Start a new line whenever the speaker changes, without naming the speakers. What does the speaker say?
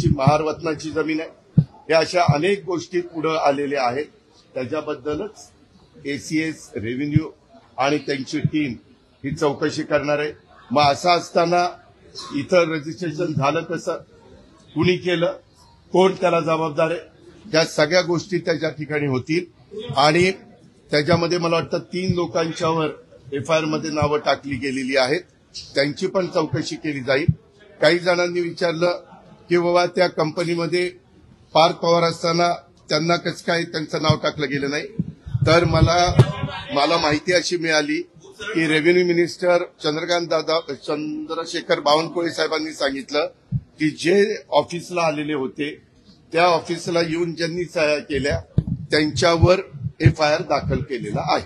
त्यांची महारवतनाची जमीन आहे. या अशा अनेक गोष्टी पुढे आलेल्या आहेत. त्याच्याबद्दलच एसीएस रेव्हेन्यू आणि त्यांची टीम ही चौकशी करणार आहे. मग असं असताना इथं रजिस्ट्रेशन झालं कसं, कुणी केलं, कोण त्याला जबाबदार आहे, त्या सगळ्या गोष्टी त्याच्या ठिकाणी होतील. आणि त्याच्यामध्ये मला वाटतं 3 लोकांच्यावर एफआयआर मध्ये नावं टाकली गेलेली आहेत. त्यांची पण चौकशी केली जाईल. काही जणांनी विचारलं की बाबा त्या कंपनीमध्ये पार्थ पवार असताना त्यांना कसं काय त्यांचं नाव टाकलं गेलं नाही. तर मला माहिती अशी मिळाली की रेव्हेन्यू मिनिस्टर चंद्रशेखर बावनकुळे साहेबांनी सांगितलं की जे ऑफिसला आलेले होते त्या ऑफिसला येऊन ज्यांनी सह्या केल्या त्यांच्यावर एफआयआर दाखल केलेला आहे.